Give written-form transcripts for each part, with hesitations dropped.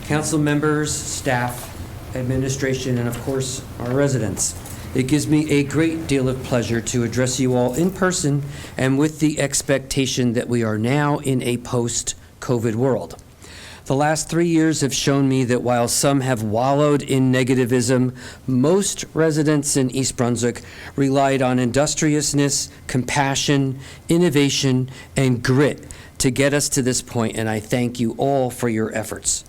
council members, staff, administration, and of course, our residents. It gives me a great deal of pleasure to address you all in person and with the expectation that we are now in a post-COVID world. The last 3 years have shown me that while some have wallowed in negativism, most residents in East Brunswick relied on industriousness, compassion, innovation, and grit to get us to this point, and I thank you all for your efforts.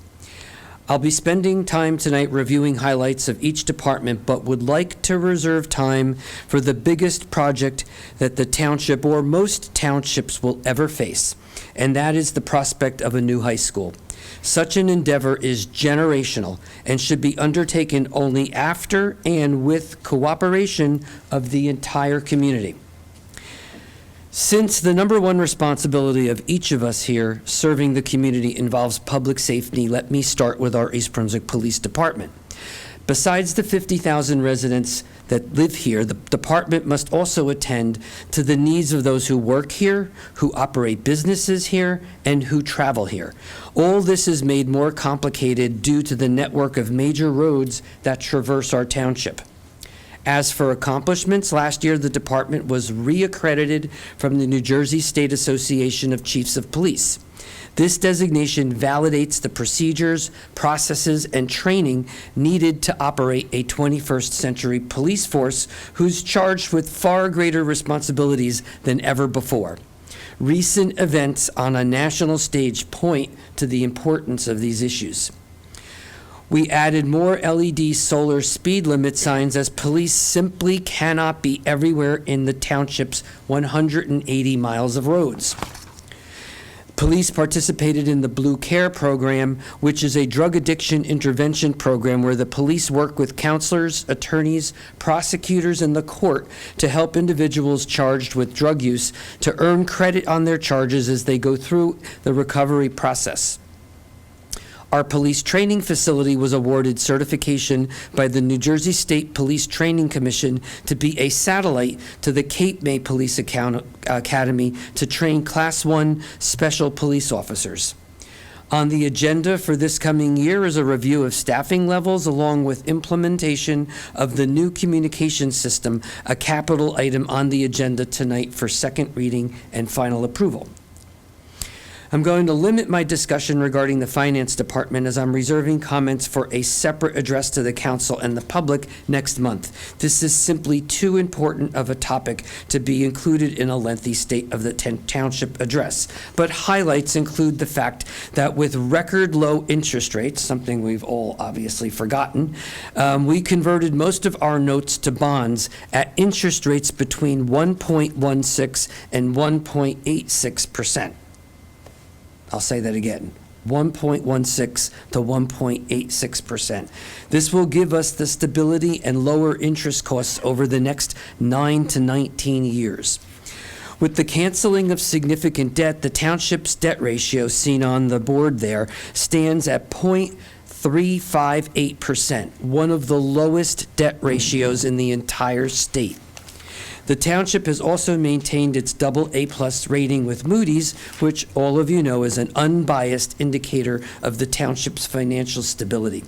I'll be spending time tonight reviewing highlights of each department, but would like to reserve time for the biggest project that the township or most townships will ever face, and that is the prospect of a new high school. Such an endeavor is generational and should be undertaken only after and with cooperation of the entire community. Since the number one responsibility of each of us here serving the community involves public safety, let me start with our East Brunswick Police Department. Besides the 50,000 residents that live here, the department must also attend to the needs of those who work here, who operate businesses here, and who travel here. All this is made more complicated due to the network of major roads that traverse our township. As for accomplishments, last year the department was reaccredited from the New Jersey State Association of Chiefs of Police. This designation validates the procedures, processes, and training needed to operate a 21st century police force who's charged with far greater responsibilities than ever before. Recent events on a national stage point to the importance of these issues. We added more LED solar speed limit signs as police simply cannot be everywhere in the township's 180 miles of roads. Police participated in the Blue Care program, which is a drug addiction intervention program where the police work with counselors, attorneys, prosecutors, and the court to help individuals charged with drug use to earn credit on their charges as they go through the recovery process. Our police training facility was awarded certification by the New Jersey State Police Training Commission to be a satellite to the Cape May Police Academy to train Class 1 special police officers. On the agenda for this coming year is a review of staffing levels along with implementation of the new communication system, a capital item on the agenda tonight for second reading and final approval. I'm going to limit my discussion regarding the Finance Department as I'm reserving comments for a separate address to the Council and the public next month. This is simply too important of a topic to be included in a lengthy State of the Township address. But highlights include the fact that with record low interest rates, something we've all obviously forgotten, we converted most of our notes to bonds at interest rates between 1.16 and 1.86%. I'll say that again, 1.16 to 1.86%. This will give us the stability and lower interest costs over the next 9 to 19 years. With the canceling of significant debt, the township's debt ratio seen on the board there stands at 0.358%, one of the lowest debt ratios in the entire state. The township has also maintained its AA+ rating with Moody's, which all of you know is an unbiased indicator of the township's financial stability.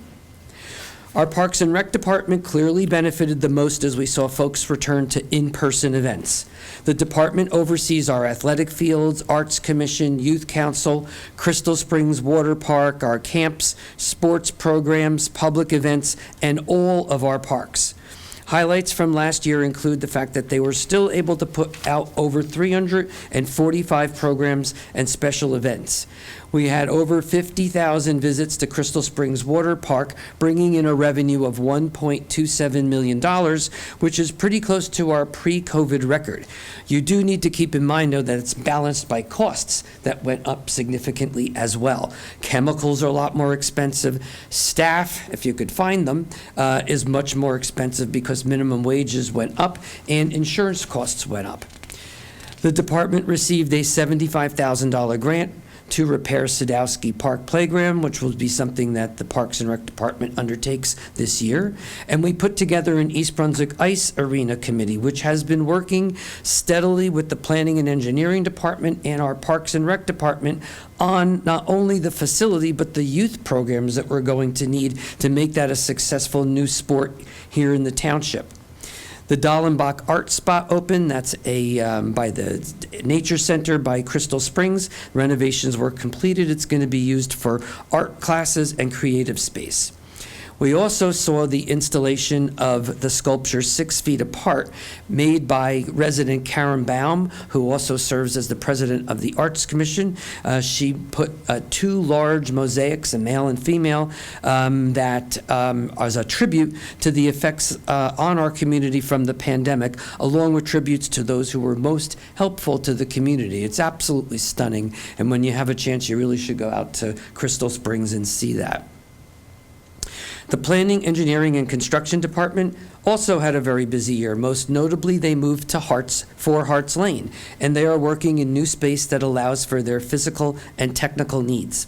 Our Parks and Rec department clearly benefited the most as we saw folks return to in-person events. The department oversees our athletic fields, Arts Commission, Youth Council, Crystal Springs Water Park, our camps, sports programs, public events, and all of our parks. Highlights from last year include the fact that they were still able to put out over 345 programs and special events. We had over 50,000 visits to Crystal Springs Water Park, bringing in a revenue of $1.27 million, which is pretty close to our pre-COVID record. You do need to keep in mind, though, that it's balanced by costs that went up significantly as well. Chemicals are a lot more expensive. Staff, if you could find them, is much more expensive because minimum wages went up and insurance costs went up. The department received a $75,000 grant to repair Sadowski Park Playground, which will be something that the Parks and Rec Department undertakes this year. And we put together an East Brunswick Ice Arena Committee, which has been working steadily with the Planning and Engineering Department and our Parks and Rec Department on not only the facility, but the youth programs that we're going to need to make that a successful new sport here in the township. The Dallenbach Art Spot opened. That's by the Nature Center by Crystal Springs. Renovations were completed. It's going to be used for art classes and creative space. We also saw the installation of the sculpture 6 feet apart, made by resident Karen Baum, who also serves as the president of the Arts Commission. She put 2 large mosaics, a male and female, that as a tribute to the effects on our community from the pandemic, along with tributes to those who were most helpful to the community. It's absolutely stunning, and when you have a chance, you really should go out to Crystal Springs and see that. The Planning, Engineering, and Construction Department also had a very busy year. Most notably, they moved to Hearts Lane, and they are working in new space that allows for their physical and technical needs.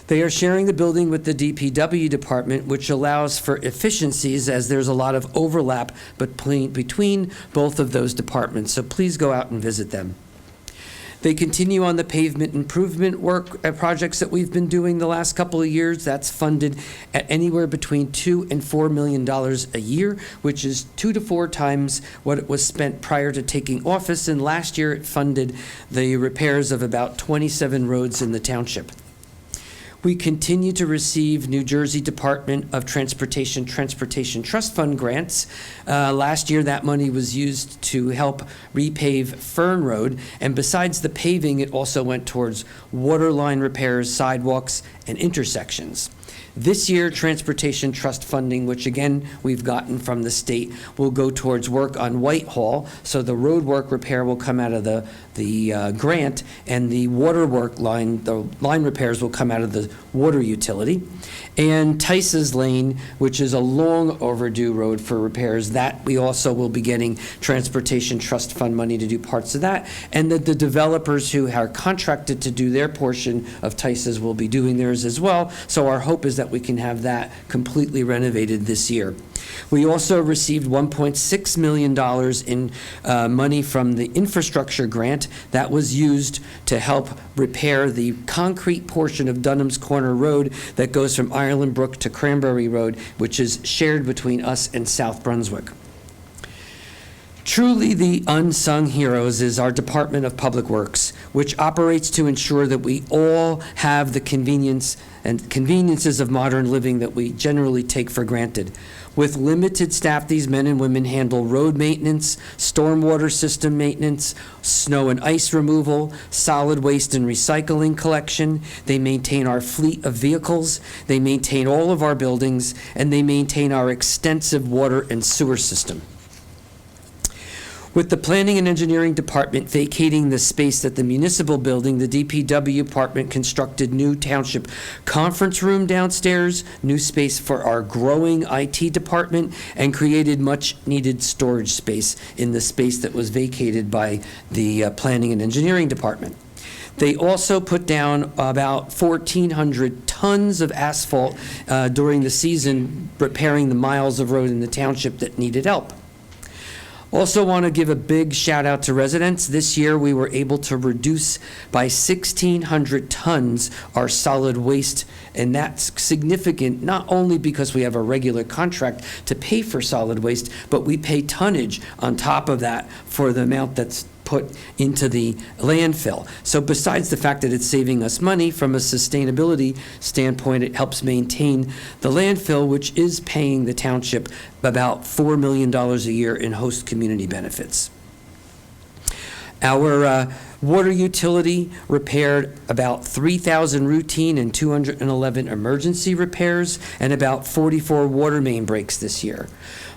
They are sharing the building with the DPW department, which allows for efficiencies as there's a lot of overlap between both of those departments, so please go out and visit them. They continue on the pavement improvement work projects that we've been doing the last couple of years. That's funded at anywhere between $2 and $4 million a year, which is 2 to 4 times what it was spent prior to taking office. And last year it funded the repairs of about 27 roads in the township. We continue to receive New Jersey Department of Transportation Trust Fund grants. Last year, that money was used to help repave Fern Road, and besides the paving, it also went towards water line repairs, sidewalks, and intersections. This year, Transportation Trust funding, which again we've gotten from the state, will go towards work on Whitehall. So the road work repair will come out of the grant, and the water work the line repairs will come out of the water utility. And Tice's Lane, which is a long overdue road for repairs, that we also will be getting Transportation Trust Fund money to do parts of that. And that the developers who are contracted to do their portion of Tice's will be doing theirs as well. So our hope is that we can have that completely renovated this year. We also received $1.6 million in money from the infrastructure grant that was used to help repair the concrete portion of Dunham's Corner Road that goes from Ireland Brook to Cranberry Road, which is shared between us and South Brunswick. Truly the unsung heroes is our Department of Public Works, which operates to ensure that we all have the conveniences of modern living that we generally take for granted. With limited staff, these men and women handle road maintenance, stormwater system maintenance, snow and ice removal, solid waste and recycling collection. They maintain our fleet of vehicles, they maintain all of our buildings, and they maintain our extensive water and sewer system. With the Planning and Engineering Department vacating the space at the municipal building, the DPW department constructed new township conference room downstairs, new space for our growing IT department, and created much needed storage space in the space that was vacated by the Planning and Engineering Department. They also put down about 1,400 tons of asphalt during the season, repairing the miles of road in the township that needed help. Also want to give a big shout out to residents. This year we were able to reduce by 1,600 tons our solid waste, and that's significant not only because we have a regular contract to pay for solid waste, but we pay tonnage on top of that for the amount that's put into the landfill. So besides the fact that it's saving us money from a sustainability standpoint, it helps maintain the landfill, which is paying the township about $4 million a year in host community benefits. Our water utility repaired about 3,000 routine and 211 emergency repairs and about 44 water main breaks this year.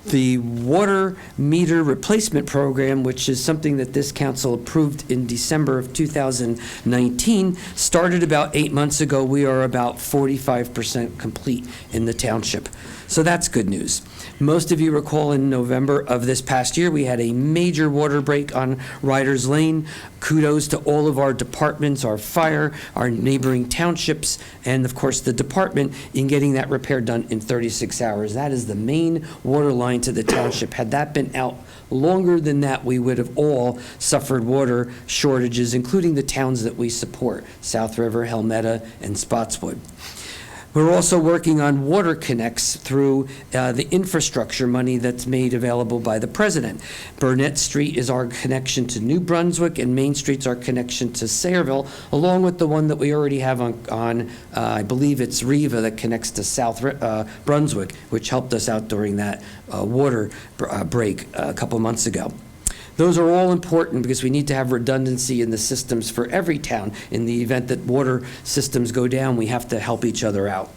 The water meter replacement program, which is something that this council approved in December of 2019, started about 8 months ago. We are about 45% complete in the township. So that's good news. Most of you recall in November of this past year, we had a major water break on Riders Lane. Kudos to all of our departments, our fire, our neighboring townships, and of course the department in getting that repair done in 36 hours. That is the main water line to the township. Had that been out longer than that, we would have all suffered water shortages, including the towns that we support, South River, Helmetta, and Spotswood. We're also working on water connects through the infrastructure money that's made available by the president. Burnett Street is our connection to New Brunswick, and Main Street's our connection to Sayreville, along with the one that we already have on I believe it's Riva, that connects to South Brunswick, which helped us out during that water break a couple months ago. Those are all important because we need to have redundancy in the systems for every town. In the event that water systems go down, we have to help each other out.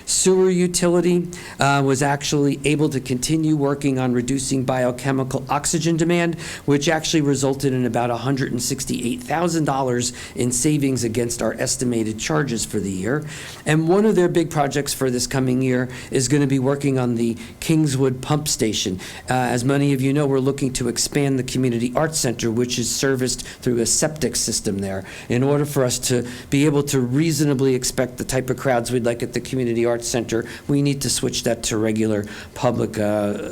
Sewer utility was actually able to continue working on reducing biochemical oxygen demand, which actually resulted in about $168,000 in savings against our estimated charges for the year. And one of their big projects for this coming year is going to be working on the Kingswood Pump Station. As many of you know, we're looking to expand the Community Arts Center, which is serviced through a septic system there. In order for us to be able to reasonably expect the type of crowds we'd like at the Community Arts Center, we need to switch that to regular public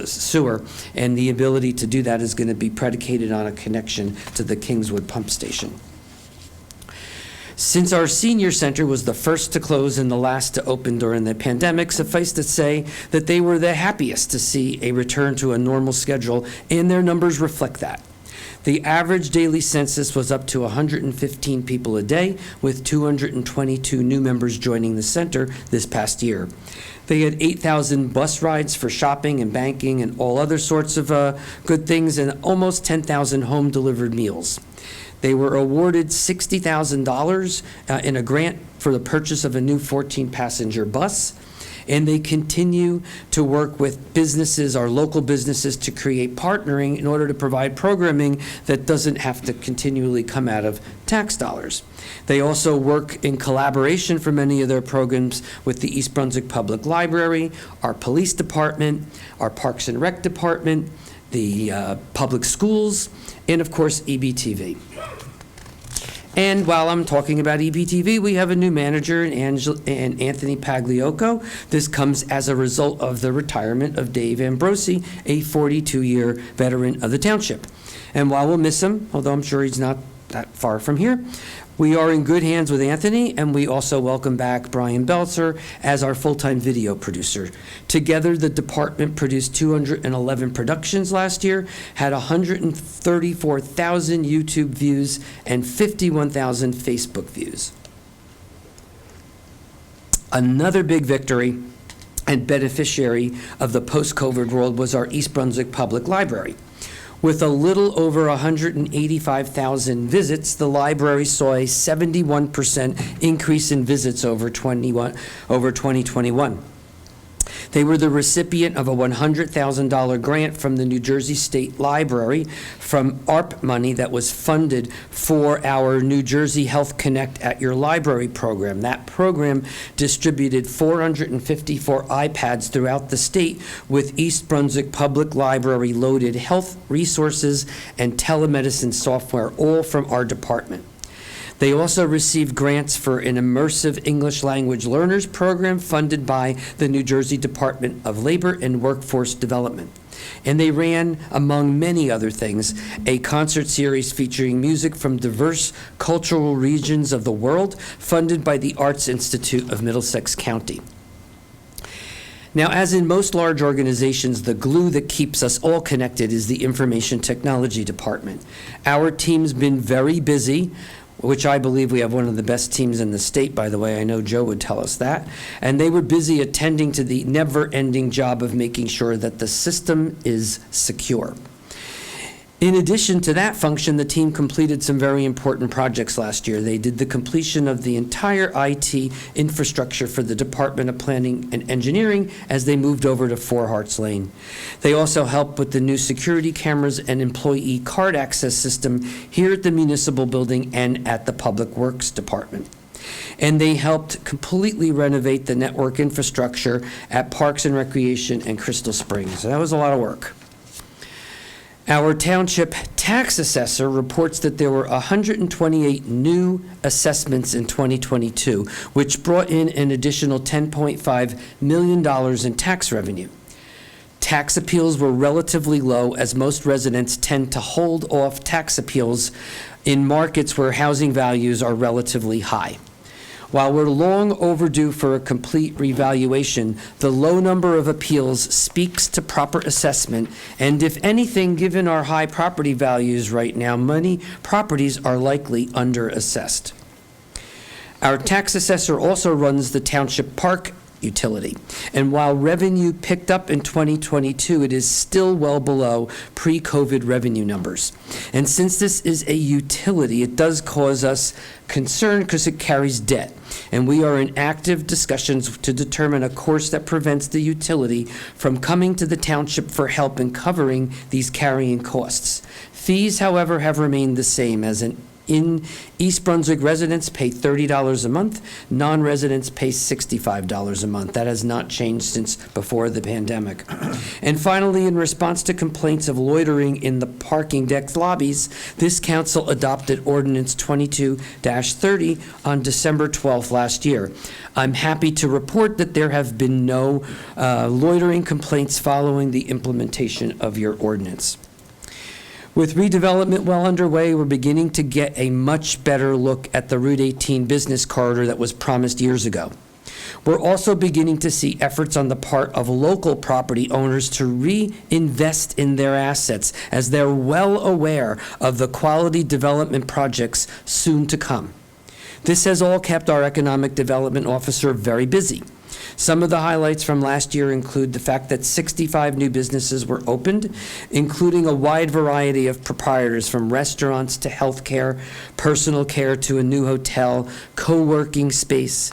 sewer, and the ability to do that is going to be predicated on a connection to the Kingswood Pump Station. Since our senior center was the first to close and the last to open during the pandemic, suffice to say that they were the happiest to see a return to a normal schedule, and their numbers reflect that. The average daily census was up to 115 people a day, with 222 new members joining the center this past year. They had 8,000 bus rides for shopping and banking and all other sorts of good things, and almost 10,000 home-delivered meals. They were awarded $60,000 in a grant for the purchase of a new 14-passenger bus. And they continue to work with businesses, our local businesses, to create partnering in order to provide programming that doesn't have to continually come out of tax dollars. They also work in collaboration for many of their programs with the East Brunswick Public Library, our police department, our Parks and Rec department, the public schools, and of course EBTV. And while I'm talking about EBTV, we have a new manager in Anthony Pagliocco. This comes as a result of the retirement of Dave Ambrosi, a 42-year veteran of the township. And while we'll miss him, although I'm sure he's not that far from here, we are in good hands with Anthony, and we also welcome back Brian Belzer as our full-time video producer. Together, the department produced 211 productions last year, had 134,000 YouTube views, and 51,000 Facebook views. Another big victory and beneficiary of the post-COVID world was our East Brunswick Public Library. With a little over 185,000 visits, the library saw a 71% increase in visits over 2021. They were the recipient of a $100,000 grant from the New Jersey State Library from ARP money that was funded for our New Jersey Health Connect at Your Library program. That program distributed 454 iPads throughout the state with East Brunswick Public Library loaded health resources and telemedicine software, all from our department. They also received grants for an immersive English language learners program funded by the New Jersey Department of Labor and Workforce Development. And they ran, among many other things, a concert series featuring music from diverse cultural regions of the world, funded by the Arts Institute of Middlesex County. Now, as in most large organizations, the glue that keeps us all connected is the Information Technology Department. Our team's been very busy, which I believe we have one of the best teams in the state, by the way. I know Joe would tell us that. And they were busy attending to the never-ending job of making sure that the system is secure. In addition to that function, the team completed some very important projects last year. They did the completion of the entire IT infrastructure for the Department of Planning and Engineering as they moved over to 4 Hearts Lane. They also helped with the new security cameras and employee card access system here at the municipal building and at the Public Works Department. And they helped completely renovate the network infrastructure at Parks and Recreation and Crystal Springs. That was a lot of work. Our township tax assessor reports that there were 128 new assessments in 2022, which brought in an additional $10.5 million in tax revenue. Tax appeals were relatively low, as most residents tend to hold off tax appeals in markets where housing values are relatively high. While we're long overdue for a complete revaluation, the low number of appeals speaks to proper assessment, and if anything, given our high property values right now, many properties are likely underassessed. Our tax assessor also runs the township park utility, and while revenue picked up in 2022, it is still well below pre-COVID revenue numbers. And since this is a utility, it does cause us concern because it carries debt, and we are in active discussions to determine a course that prevents the utility from coming to the township for help in covering these carrying costs. Fees, however, have remained the same, as in East Brunswick, residents pay $30 a month, non-residents pay $65 a month. That has not changed since before the pandemic. And finally, in response to complaints of loitering in the parking deck lobbies, this council adopted Ordinance 22-30 on December 12th last year. I'm happy to report that there have been no loitering complaints following the implementation of your ordinance. With redevelopment well underway, we're beginning to get a much better look at the Route 18 business corridor that was promised years ago. We're also beginning to see efforts on the part of local property owners to reinvest in their assets, as they're well aware of the quality development projects soon to come. This has all kept our economic development officer very busy. Some of the highlights from last year include the fact that 65 new businesses were opened, including a wide variety of proprietors, from restaurants to healthcare, personal care to a new hotel, co-working space.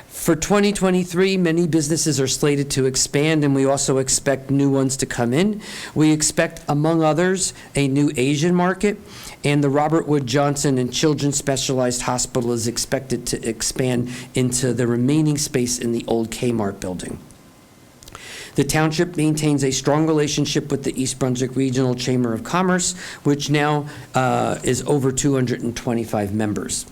For 2023, many businesses are slated to expand, and we also expect new ones to come in. We expect, among others, a new Asian market, and the Robert Wood Johnson and Children's Specialized Hospital is expected to expand into the remaining space in the old Kmart building. The township maintains a strong relationship with the East Brunswick Regional Chamber of Commerce, which now is over 225 members.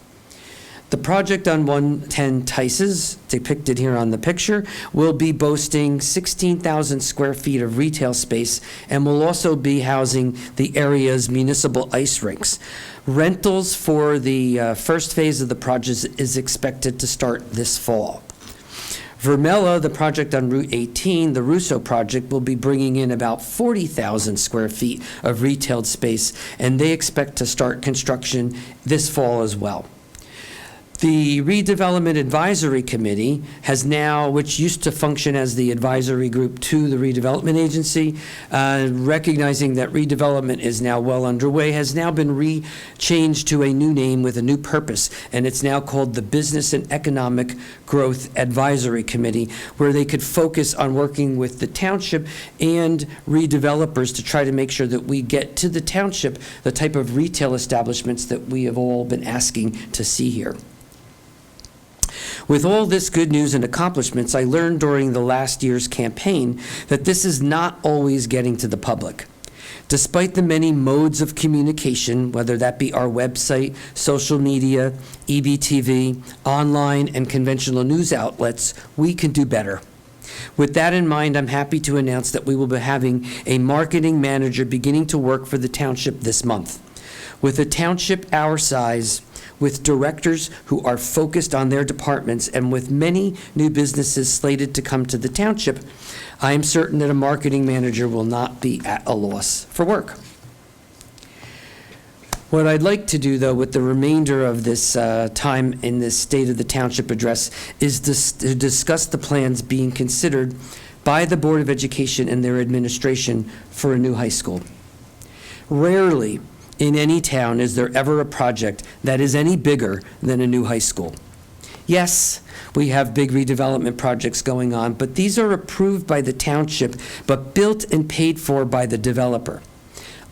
The project on 110 Tices, depicted here on the picture, will be boasting 16,000 square feet of retail space and will also be housing the area's municipal ice rinks. Rentals for the first phase of the project is expected to start this fall. Vermella, the project on Route 18, the Russo project, will be bringing in about 40,000 square feet of retail space, and they expect to start construction this fall as well. The Redevelopment Advisory Committee has now, which used to function as the advisory group to the redevelopment agency, recognizing that redevelopment is now well underway, has now been changed to a new name with a new purpose, and it's now called the Business and Economic Growth Advisory Committee, where they could focus on working with the township and redevelopers to try to make sure that we get to the township the type of retail establishments that we have all been asking to see here. With all this good news and accomplishments, I learned during the last year's campaign that this is not always getting to the public. Despite the many modes of communication, whether that be our website, social media, EBTV, online, and conventional news outlets, we can do better. With that in mind, I'm happy to announce that we will be having a marketing manager beginning to work for the township this month. With a township our size, with directors who are focused on their departments, and with many new businesses slated to come to the township, I am certain that a marketing manager will not be at a loss for work. What I'd like to do, though, with the remainder of this time in this State of the Township address is to discuss the plans being considered by the Board of Education and their administration for a new high school. Rarely in any town is there ever a project that is any bigger than a new high school. Yes, we have big redevelopment projects going on, but these are approved by the township, but built and paid for by the developer.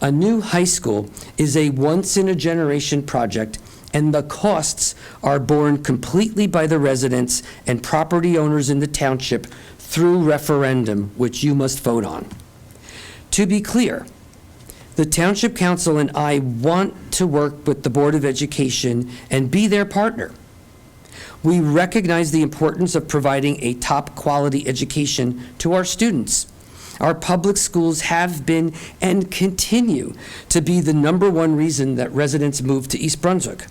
A new high school is a once-in-a-generation project, and the costs are borne completely by the residents and property owners in the township through referendum, which you must vote on. To be clear, the Township Council and I want to work with the Board of Education and be their partner. We recognize the importance of providing a top-quality education to our students. Our public schools have been and continue to be the #1 reason that residents move to East Brunswick.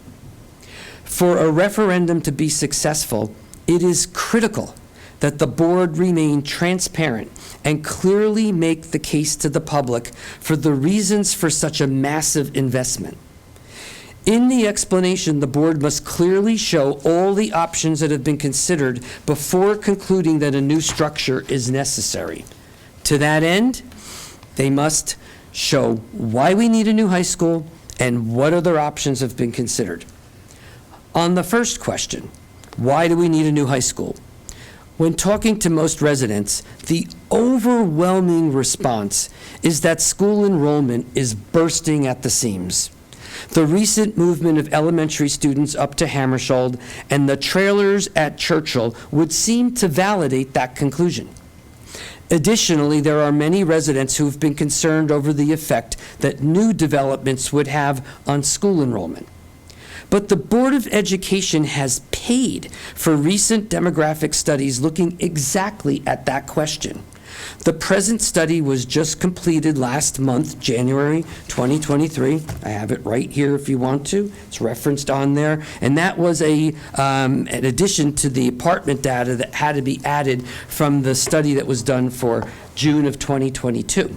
For a referendum to be successful, it is critical that the board remain transparent and clearly make the case to the public for the reasons for such a massive investment. In the explanation, the board must clearly show all the options that have been considered before concluding that a new structure is necessary. To that end, they must show why we need a new high school and what other options have been considered. On the first question, why do we need a new high school? When talking to most residents, the overwhelming response is that school enrollment is bursting at the seams. The recent movement of elementary students up to Hammersholt and the trailers at Churchill would seem to validate that conclusion. Additionally, there are many residents who have been concerned over the effect that new developments would have on school enrollment. But the Board of Education has paid for recent demographic studies looking exactly at that question. The present study was just completed last month, January 2023. I have it right here if you want to. It's referenced on there. And that was an addition to the apartment data that had to be added from the study that was done for June of 2022.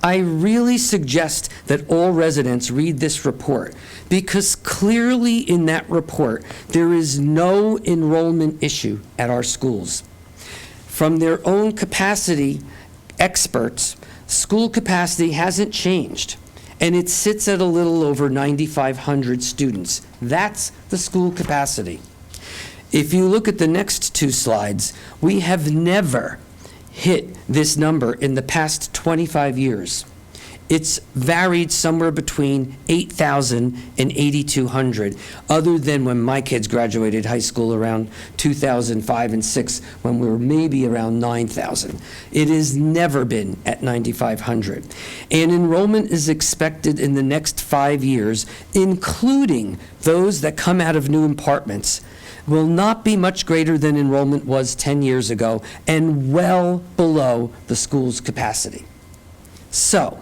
I really suggest that all residents read this report because clearly in that report, there is no enrollment issue at our schools. From their own capacity experts, school capacity hasn't changed, and it sits at a little over 9,500 students. That's the school capacity. If you look at the next two slides, we have never hit this number in the past 25 years. It's varied somewhere between 8,000 and 8,200, other than when my kids graduated high school around 2005 and 6, when we were maybe around 9,000. It has never been at 9,500. And enrollment is expected in the next 5 years, including those that come out of new apartments, will not be much greater than enrollment was 10 years ago and well below the school's capacity. So,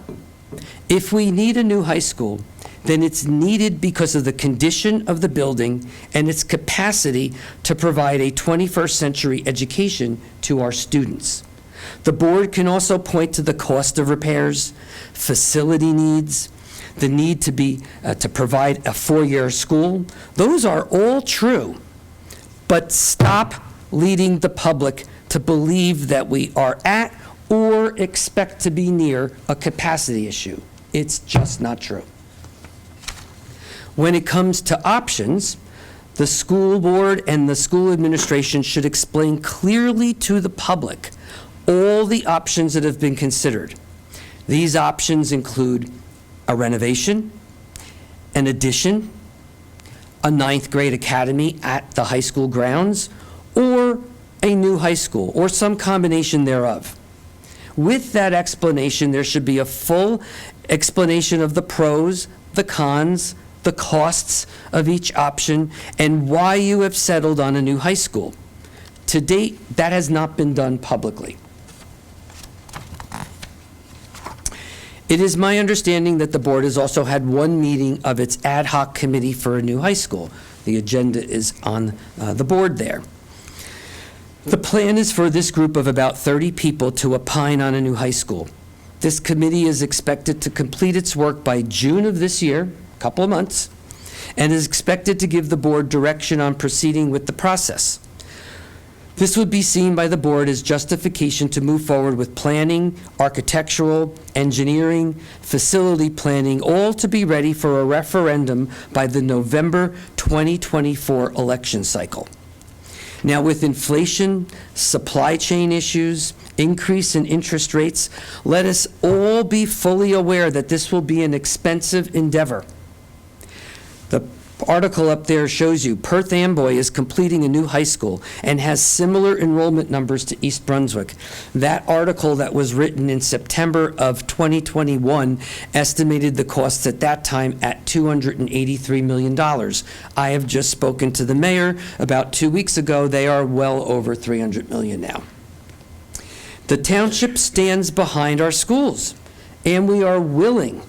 if we need a new high school, then it's needed because of the condition of the building and its capacity to provide a 21st century education to our students. The board can also point to the cost of repairs, facility needs, the need to provide a 4-year school. Those are all true. But stop leading the public to believe that we are at or expect to be near a capacity issue. It's just not true. When it comes to options, the school board and the school administration should explain clearly to the public all the options that have been considered. These options include a renovation, an addition, a 9th grade academy at the high school grounds, or a new high school, or some combination thereof. With that explanation, there should be a full explanation of the pros, the cons, the costs of each option, and why you have settled on a new high school. To date, that has not been done publicly. It is my understanding that the board has also had one meeting of its ad hoc committee for a new high school. The agenda is on the board there. The plan is for this group of about 30 people to opine on a new high school. This committee is expected to complete its work by June of this year, a couple of months, and is expected to give the board direction on proceeding with the process. This would be seen by the board as justification to move forward with planning, architectural, engineering, facility planning, all to be ready for a referendum by the November 2024 election cycle. Now, with inflation, supply chain issues, increase in interest rates, let us all be fully aware that this will be an expensive endeavor. The article up there shows you Perth Amboy is completing a new high school and has similar enrollment numbers to East Brunswick. That article that was written in September of 2021 estimated the costs at that time at $283 million. I have just spoken to the mayor about 2 weeks ago. They are well over $300 million now. The township stands behind our schools, and we are willing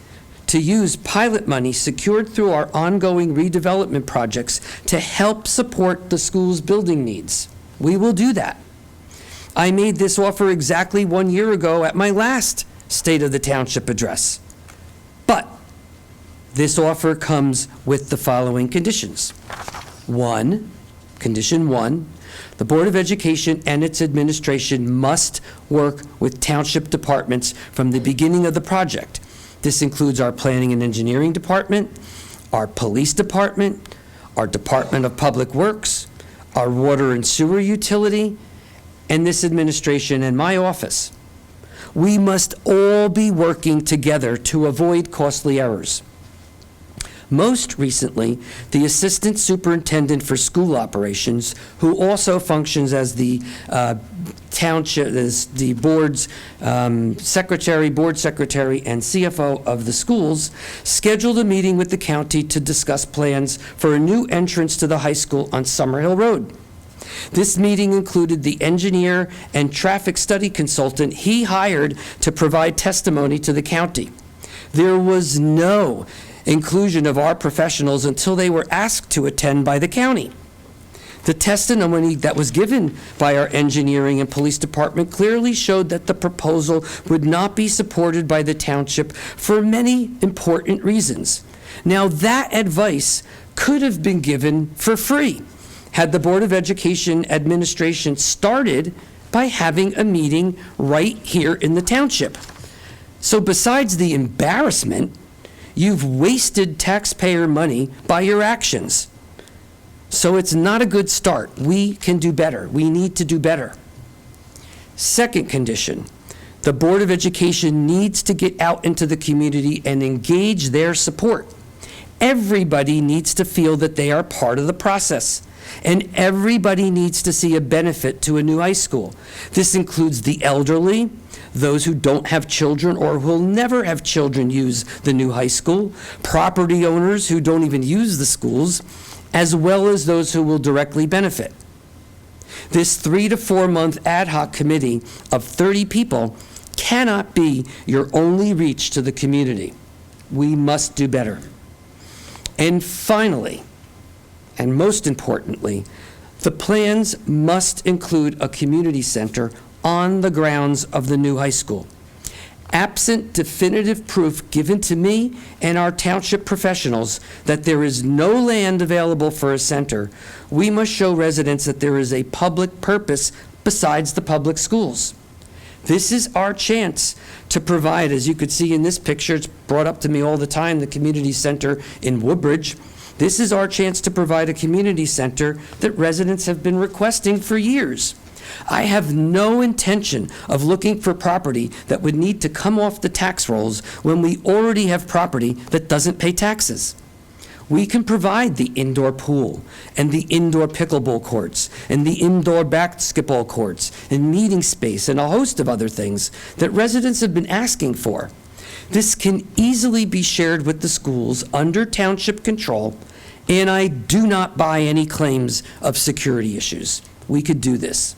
to use pilot money secured through our ongoing redevelopment projects to help support the school's building needs. We will do that. I made this offer exactly 1 year ago at my last State of the Township address. But this offer comes with the following conditions. Condition one, the Board of Education and its administration must work with township departments from the beginning of the project. This includes our Planning and Engineering Department, our Police Department, our Department of Public Works, our Water and Sewer Utility, and this administration and my office. We must all be working together to avoid costly errors. Most recently, the Assistant Superintendent for School Operations, who also functions as the township, as the board's secretary, board secretary, and CFO of the schools, scheduled a meeting with the county to discuss plans for a new entrance to the high school on Summerhill Road. This meeting included the engineer and traffic study consultant he hired to provide testimony to the county. There was no inclusion of our professionals until they were asked to attend by the county. The testimony that was given by our engineering and police department clearly showed that the proposal would not be supported by the township for many important reasons. Now, that advice could have been given for free had the Board of Education administration started by having a meeting right here in the township. So besides the embarrassment, you've wasted taxpayer money by your actions. So it's not a good start. We can do better. We need to do better. Second condition, the Board of Education needs to get out into the community and engage their support. Everybody needs to feel that they are part of the process, and everybody needs to see a benefit to a new high school. This includes the elderly, those who don't have children or will never have children use the new high school, property owners who don't even use the schools, as well as those who will directly benefit. This 3 to 4 month ad hoc committee of 30 people cannot be your only reach to the community. We must do better. And finally, and most importantly, the plans must include a community center on the grounds of the new high school. Absent definitive proof given to me and our township professionals that there is no land available for a center, we must show residents that there is a public purpose besides the public schools. This is our chance to provide, as you could see in this picture, it's brought up to me all the time, the community center in Woodbridge. This is our chance to provide a community center that residents have been requesting for years. I have no intention of looking for property that would need to come off the tax rolls when we already have property that doesn't pay taxes. We can provide the indoor pool and the indoor pickleball courts and the indoor basketball courts and meeting space and a host of other things that residents have been asking for. This can easily be shared with the schools under township control, and I do not buy any claims of security issues. We could do this.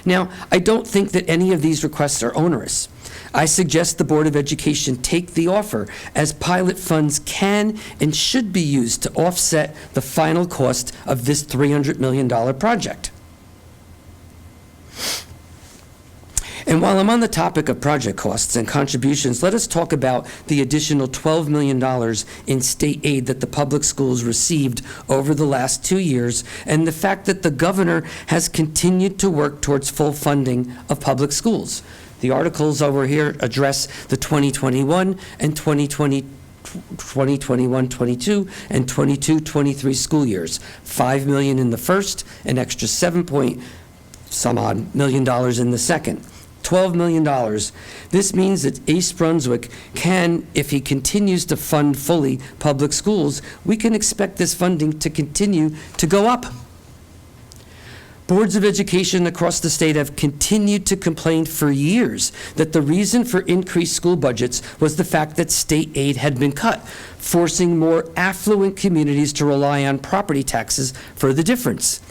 Now, I don't think that any of these requests are onerous. I suggest the Board of Education take the offer, as pilot funds can and should be used to offset the final cost of this $300 million project. And while I'm on the topic of project costs and contributions, let us talk about the additional $12 million in state aid that the public schools received over the last 2 years, and the fact that the governor has continued to work towards full funding of public schools. The articles over here address the 2021 and 2021-22 and 22-23 school years. $5 million in the first, an extra $7 point some odd million in the second. $12 million. This means that East Brunswick can, if he continues to fund fully public schools, we can expect this funding to continue to go up. Boards of education across the state have continued to complain for years that the reason for increased school budgets was the fact that state aid had been cut, forcing more affluent communities to rely on property taxes for the difference.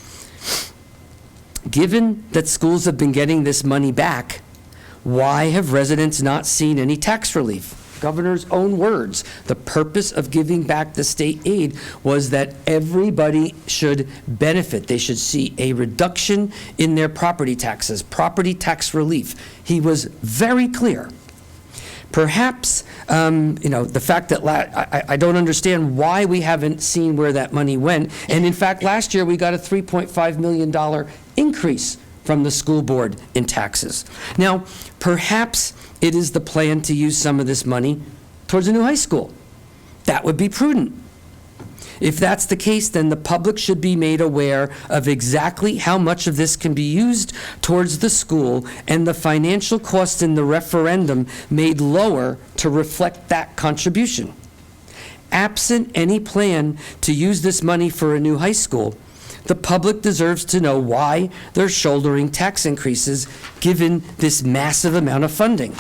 Given that schools have been getting this money back, why have residents not seen any tax relief? Governor's own words, the purpose of giving back the state aid was that everybody should benefit. They should see a reduction in their property taxes, property tax relief. He was very clear. Perhaps, the fact that I don't understand why we haven't seen where that money went. And in fact, last year we got a $3.5 million increase from the school board in taxes. Now, perhaps it is the plan to use some of this money towards a new high school. That would be prudent. If that's the case, then the public should be made aware of exactly how much of this can be used towards the school and the financial cost in the referendum made lower to reflect that contribution. Absent any plan to use this money for a new high school, the public deserves to know why they're shouldering tax increases given this massive amount of funding.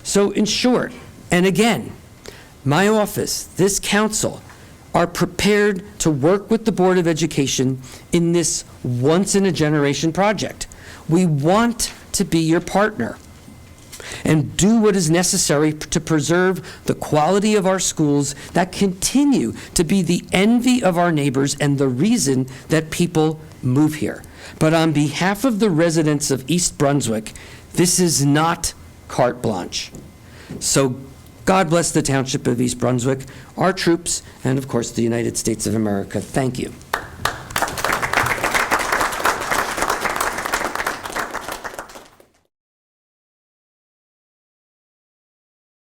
So in short, and again, my office, this council, are prepared to work with the Board of Education in this once-in-a-generation project. We want to be your partner and do what is necessary to preserve the quality of our schools that continue to be the envy of our neighbors and the reason that people move here. But on behalf of the residents of East Brunswick, this is not carte blanche. So God bless the Township of East Brunswick, our troops, and of course the United States of America. Thank you.